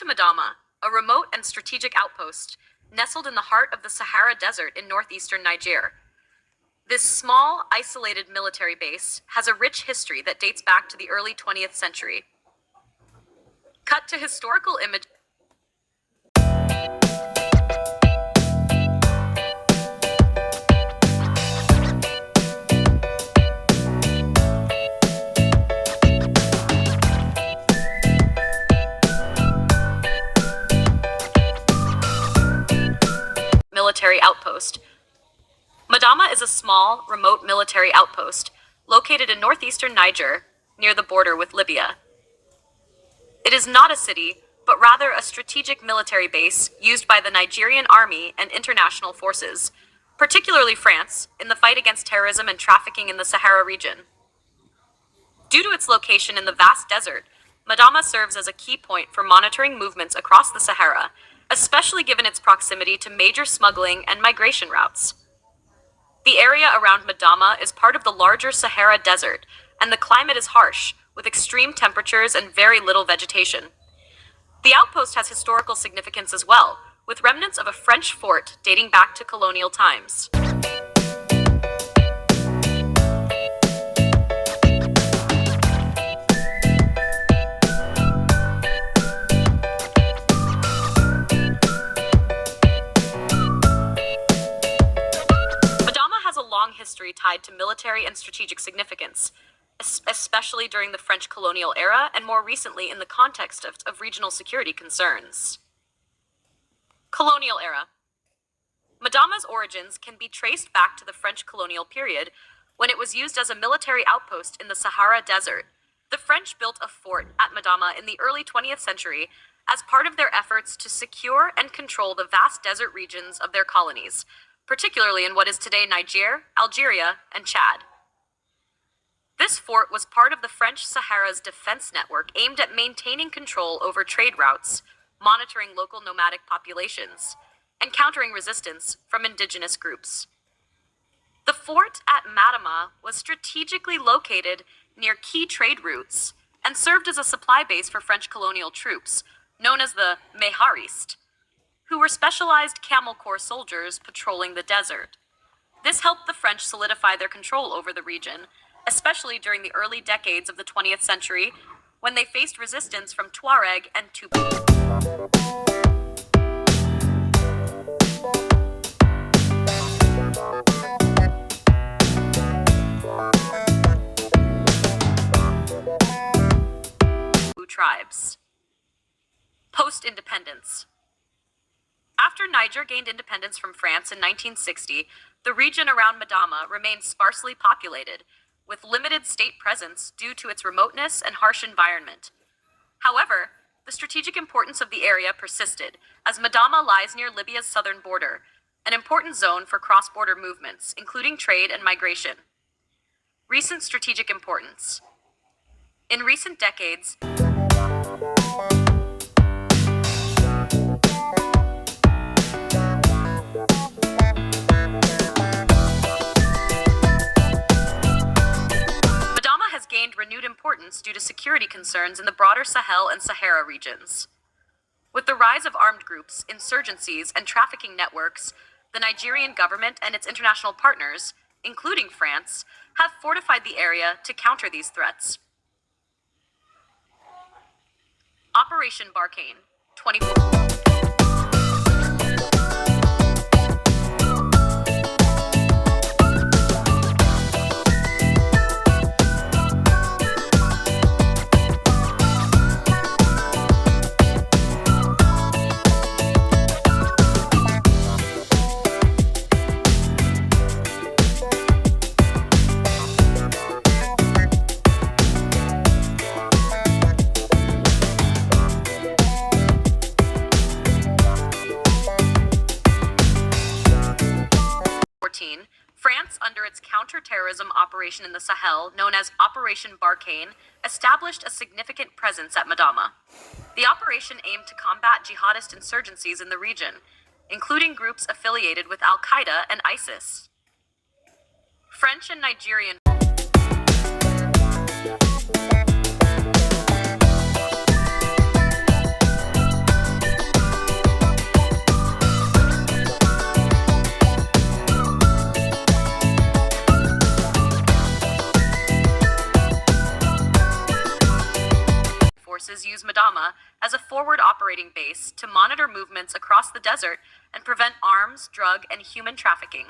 to Madama, a remote and strategic outpost nestled in the heart of the Sahara Desert in northeastern Niger. This small, isolated military base has a rich history that dates back to the early 20th century. Cut to historical image. Military outpost. Madama is a small, remote military outpost located in northeastern Niger, near the border with Libya. It is not a city, but rather a strategic military base used by the Nigerian army and international forces, particularly France, in the fight against terrorism and trafficking in the Sahara region. Due to its location in the vast desert, Madama serves as a key point for monitoring movements across the Sahara, especially given its proximity to major smuggling and migration routes. The area around Madama is part of the larger Sahara Desert, and the climate is harsh, with extreme temperatures and very little vegetation. The outpost has historical significance as well, with remnants of a French fort dating back to colonial times. History tied to military and strategic significance, especially during the French colonial era and more recently in the context of regional security concerns. Colonial era. Madama's origins can be traced back to the French colonial period, when it was used as a military outpost in the Sahara Desert. The French built a fort at Madama in the early 20th century as part of their efforts to secure and control the vast desert regions of their colonies, particularly in what is today Niger, Algeria, and Chad. This fort was part of the French Sahara's defense network aimed at maintaining control over trade routes, monitoring local nomadic populations, and countering resistance from indigenous groups. The fort at Madama was strategically located near key trade routes and served as a supply base for French colonial troops, known as the Mehariste, who were specialized Camel Corps soldiers patrolling the desert. This helped the French solidify their control over the region, especially during the early decades of the 20th century, when they faced resistance from Tuareg and Tuareg tribes. Post-independence. After Niger gained independence from France in 1960, the region around Madama remained sparsely populated, with limited state presence due to its remoteness and harsh environment. However, the strategic importance of the area persisted, as Madama lies near Libya's southern border, an important zone for cross-border movements, including trade and migration. Recent strategic importance. In recent decades, gained renewed importance due to security concerns in the broader Sahel and Sahara regions. With the rise of armed groups, insurgencies, and trafficking networks, the Nigerian government and its international partners, including France, have fortified the area to counter these threats. Operation Barkhane, 24. France, under its counterterrorism operation in the Sahel, known as Operation Barkhane, established a significant presence at Madama. The operation aimed to combat jihadist insurgencies in the region, including groups affiliated with Al-Qaeda and ISIS. French and Nigerian forces use Madama as a forward operating base to monitor movements across the desert and prevent arms, drug, and human trafficking.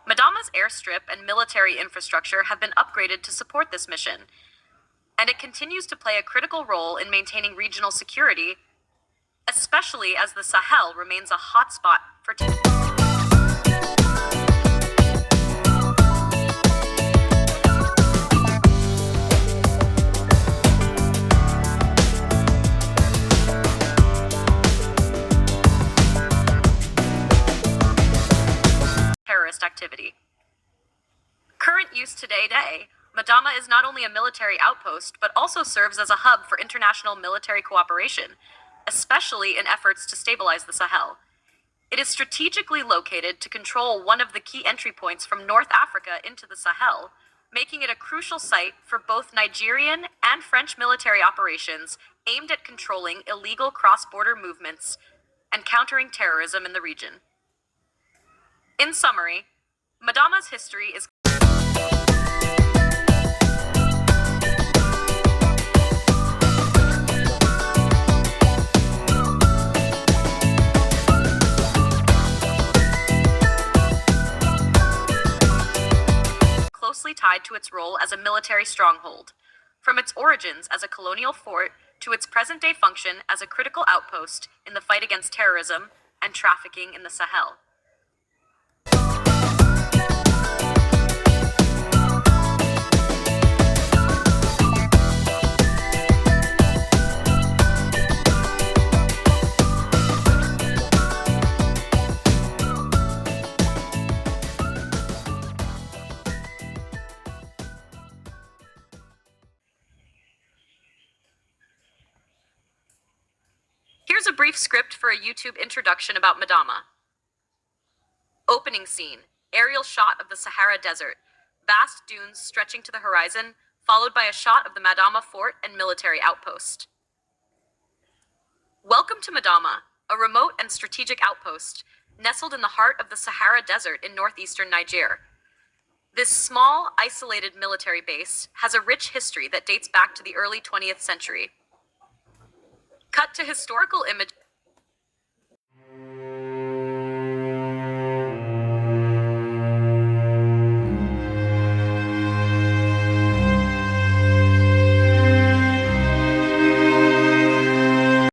Madama's airstrip and military infrastructure have been upgraded to support this mission, and it continues to play a critical role in maintaining regional security, especially as the Sahel remains a hotspot for terrorist activity. Current use today, Madama is not only a military outpost, but also serves as a hub for international military cooperation, especially in efforts to stabilize the Sahel. It is strategically located to control one of the key entry points from North Africa into the Sahel, making it a crucial site for both Nigerian and French military operations aimed at controlling illegal cross-border movements and countering terrorism in the region. In summary, Madama's history is closely tied to its role as a military stronghold, from its origins as a colonial fort to its present-day function as a critical outpost in the fight against terrorism and trafficking in the Sahel. Here's a brief script for a YouTube introduction about Madama. Opening scene, aerial shot of the Sahara Desert, vast dunes stretching to the horizon, followed by a shot of the Madama fort and military outpost. Welcome to Madama, a remote and strategic outpost, nestled in the heart of the Sahara Desert in northeastern Niger. This small, isolated military base has a rich history that dates back to the early 20th century. Cut to historical image.